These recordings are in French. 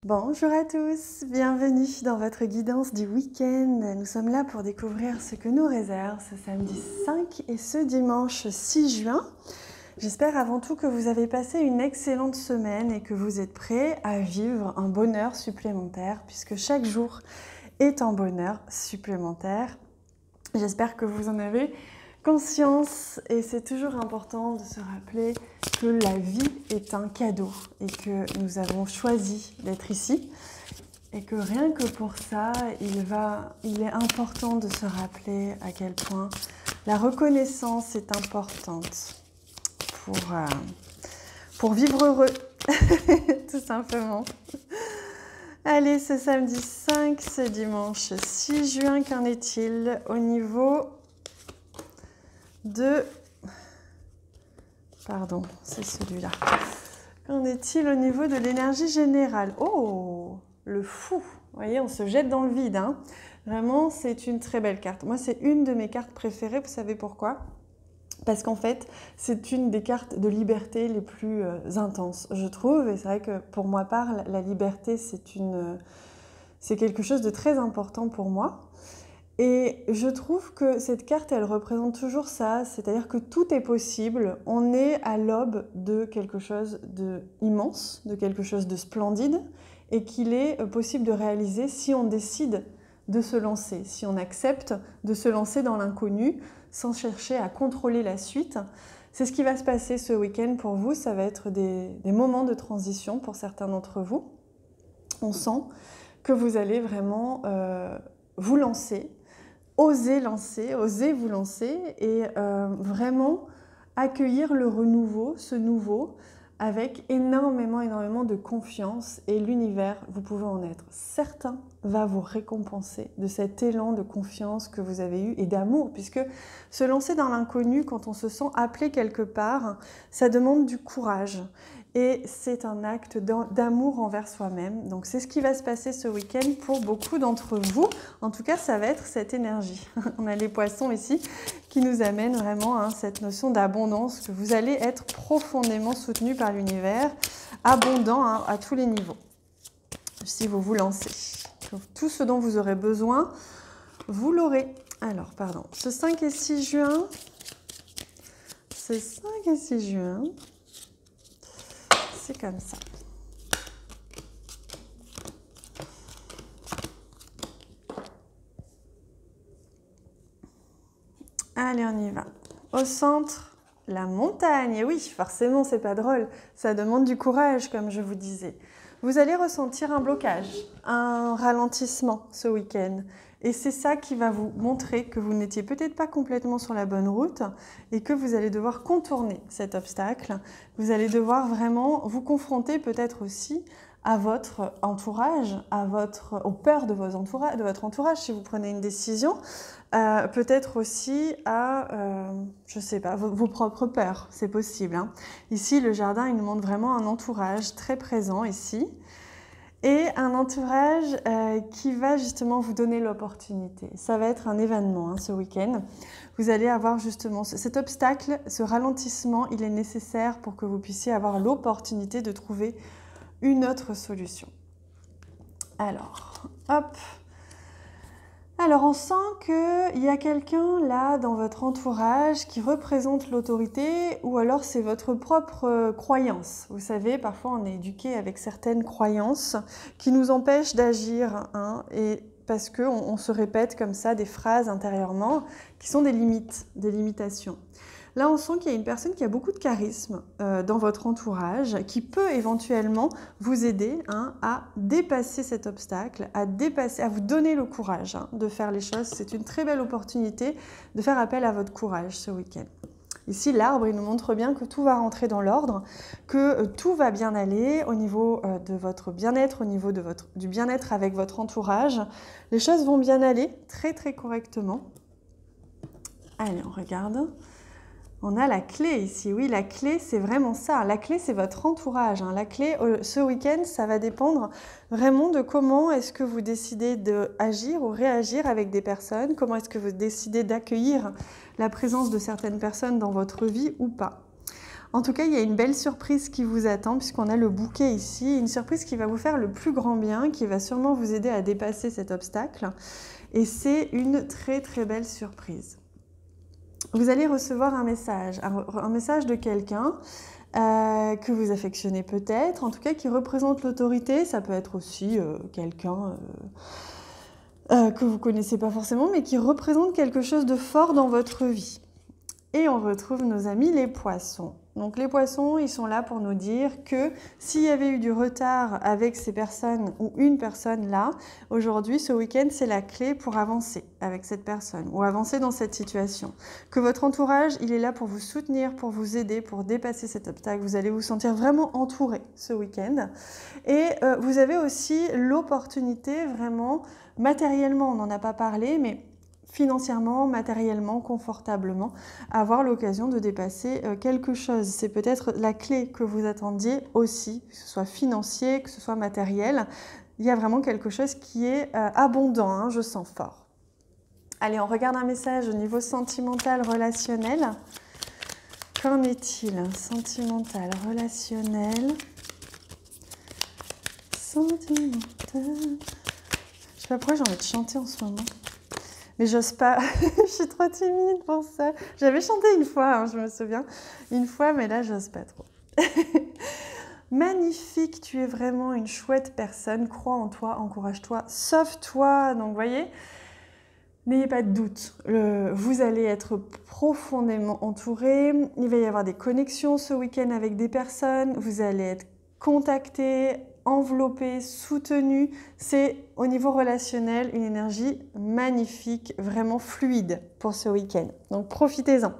Bonjour à tous, bienvenue dans votre guidance du week-end. Nous sommes là pour découvrir ce que nous réserve ce samedi 5 et ce dimanche 6 juin. J'espère avant tout que vous avez passé une excellente semaine et que vous êtes prêts à vivre un bonheur supplémentaire puisque chaque jour est un bonheur supplémentaire. J'espère que vous en avez conscience et c'est toujours important de se rappeler que la vie est un cadeau et que nous avons choisi d'être ici et que rien que pour ça, il est important de se rappeler à quel point la reconnaissance est importante pour vivre heureux, tout simplement. Allez, ce samedi 5, ce dimanche 6 juin, qu'en est-il au niveau de... Pardon, c'est celui-là. Qu'en est-il au niveau de l'énergie générale? Oh, le fou! Vous voyez, on se jette dans le vide, hein. Vraiment, c'est une très belle carte. Moi, c'est une de mes cartes préférées. Vous savez pourquoi? Parce qu'en fait, c'est une des cartes de liberté les plus intenses, je trouve. Et c'est vrai que pour ma part, la liberté, c'est quelque chose de très important pour moi. Et je trouve que cette carte, elle représente toujours ça, c'est-à-dire que tout est possible. On est à l'aube de quelque chose d'immense, de quelque chose de splendide, et qu'il est possible de réaliser si on décide de se lancer, si on accepte de se lancer dans l'inconnu, sans chercher à contrôler la suite. C'est ce qui va se passer ce week-end pour vous, ça va être des moments de transition pour certains d'entre vous. On sent que vous allez vraiment vous lancer, oser vous lancer et vraiment accueillir le renouveau, ce nouveau, avec énormément de confiance et l'univers, vous pouvez en être certain, va vous récompenser de cet élan de confiance que vous avez eu et d'amour, puisque se lancer dans l'inconnu quand on se sent appelé quelque part, ça demande du courage. Et c'est un acte d'amour envers soi-même. Donc c'est ce qui va se passer ce week-end pour beaucoup d'entre vous. En tout cas, ça va être cette énergie. On a les poissons ici qui nous amènent vraiment hein, cette notion d'abondance, que vous allez être profondément soutenu par l'univers, abondant hein, à tous les niveaux. Si vous vous lancez. Donc, tout ce dont vous aurez besoin, vous l'aurez. Alors, pardon, ce 5 et 6 juin, c'est comme ça. Allez, on y va. Au centre, la montagne. Et oui, forcément, c'est pas drôle. Ça demande du courage, comme je vous disais. Vous allez ressentir un blocage, un ralentissement ce week-end. Et c'est ça qui va vous montrer que vous n'étiez peut-être pas complètement sur la bonne route et que vous allez devoir contourner cet obstacle. Vous allez devoir vraiment vous confronter peut-être aussi à votre entourage, aux peurs de votre entourage si vous prenez une décision. Peut-être aussi à, je sais pas, vos propres peurs, c'est possible. Hein. Ici, le jardin, il nous montre vraiment un entourage très présent ici. Et un entourage qui va justement vous donner l'opportunité. Ça va être un événement hein, ce week-end. Vous allez avoir justement cet obstacle, ce ralentissement, il est nécessaire pour que vous puissiez avoir l'opportunité de trouver une autre solution. Alors, hop. Alors, on sent qu'il y a quelqu'un là dans votre entourage qui représente l'autorité ou alors c'est votre propre croyance. Vous savez, parfois on est éduqué avec certaines croyances qui nous empêchent d'agir hein, et parce qu'on se répète comme ça des phrases intérieurement qui sont des limites, des limitations. Là, on sent qu'il y a une personne qui a beaucoup de charisme dans votre entourage, qui peut éventuellement vous aider hein, à dépasser cet obstacle, à vous donner le courage hein, de faire les choses. C'est une très belle opportunité de faire appel à votre courage ce week-end. Ici, l'arbre, il nous montre bien que tout va rentrer dans l'ordre, que tout va bien aller au niveau de votre bien-être, au niveau du bien-être avec votre entourage. Les choses vont bien aller très correctement. Allez, on regarde. On a la clé ici, oui, la clé c'est vraiment ça, la clé c'est votre entourage, hein. La clé ce week-end ça va dépendre vraiment de comment est-ce que vous décidez d'agir ou réagir avec des personnes, comment est-ce que vous décidez d'accueillir la présence de certaines personnes dans votre vie ou pas. En tout cas, il y a une belle surprise qui vous attend puisqu'on a le bouquet ici. Une surprise qui va vous faire le plus grand bien, qui va sûrement vous aider à dépasser cet obstacle. Et c'est une très très belle surprise. Vous allez recevoir un message de quelqu'un que vous affectionnez peut-être, en tout cas qui représente l'autorité. Ça peut être aussi quelqu'un que vous ne connaissez pas forcément, mais qui représente quelque chose de fort dans votre vie. Et on retrouve nos amis les poissons. Donc les poissons, ils sont là pour nous dire que s'il y avait eu du retard avec ces personnes ou une personne là, aujourd'hui, ce week-end, c'est la clé pour avancer avec cette personne ou avancer dans cette situation. Que votre entourage, il est là pour vous soutenir, pour vous aider, pour dépasser cet obstacle. Vous allez vous sentir vraiment entouré ce week-end. Et vous avez aussi l'opportunité vraiment, matériellement, on n'en a pas parlé, mais financièrement, matériellement, confortablement, avoir l'occasion de dépasser quelque chose. C'est peut-être la clé que vous attendiez aussi, que ce soit financier, que ce soit matériel. Il y a vraiment quelque chose qui est abondant, hein, je sens fort. Allez, on regarde un message au niveau sentimental, relationnel. Qu'en est-il? Sentimental, relationnel. Sentimental. Je sais pas pourquoi j'ai envie de chanter en ce moment. Mais j'ose pas, je suis trop timide pour ça. J'avais chanté une fois, hein, je me souviens, une fois, mais là, j'ose pas trop. Magnifique, tu es vraiment une chouette personne. Crois en toi, encourage-toi, sauve-toi. Donc, vous voyez, n'ayez pas de doute. Vous allez être profondément entouré. Il va y avoir des connexions ce week-end avec des personnes. Vous allez être contacté, enveloppé, soutenu. C'est au niveau relationnel une énergie magnifique, vraiment fluide pour ce week-end. Donc profitez-en,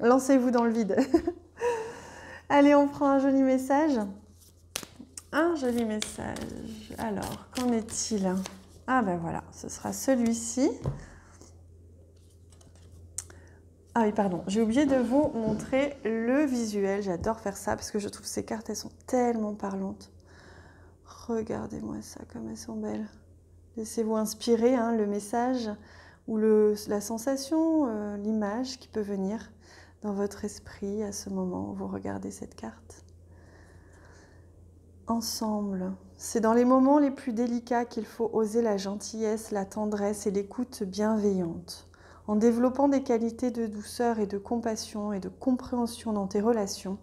lancez-vous dans le vide. Allez, on prend un joli message. Un joli message. Alors, qu'en est-il? Ah ben voilà, ce sera celui-ci. Ah oui, pardon, j'ai oublié de vous montrer le visuel. J'adore faire ça parce que je trouve ces cartes, elles sont tellement parlantes. Regardez-moi ça, comme elles sont belles. Laissez-vous inspirer, hein, le message ou la sensation, l'image qui peut venir dans votre esprit à ce moment où vous regardez cette carte. Ensemble, c'est dans les moments les plus délicats qu'il faut oser la gentillesse, la tendresse et l'écoute bienveillante. En développant des qualités de douceur et de compassion et de compréhension dans tes relations,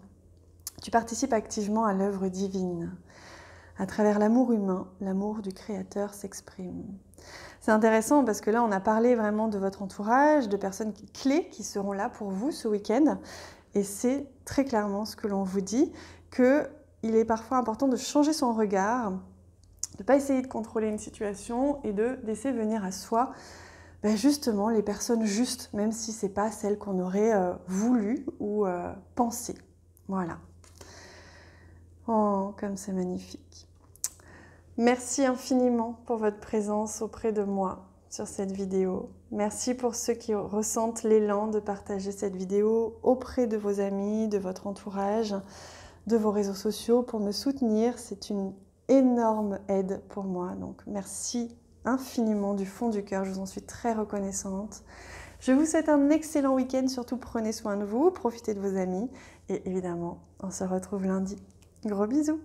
tu participes activement à l'œuvre divine. À travers l'amour humain, l'amour du Créateur s'exprime. C'est intéressant parce que là, on a parlé vraiment de votre entourage, de personnes clés qui seront là pour vous ce week-end. Et c'est très clairement ce que l'on vous dit, qu'il est parfois important de changer son regard, de ne pas essayer de contrôler une situation et de laisser venir à soi justement les personnes justes, même si ce n'est pas celles qu'on aurait voulu ou pensé. Voilà. Oh, comme c'est magnifique. Merci infiniment pour votre présence auprès de moi sur cette vidéo. Merci pour ceux qui ressentent l'élan de partager cette vidéo auprès de vos amis, de votre entourage, de vos réseaux sociaux pour me soutenir. C'est une énorme aide pour moi. Donc merci infiniment du fond du cœur. Je vous en suis très reconnaissante. Je vous souhaite un excellent week-end. Surtout prenez soin de vous, profitez de vos amis et évidemment, on se retrouve lundi. Gros bisous!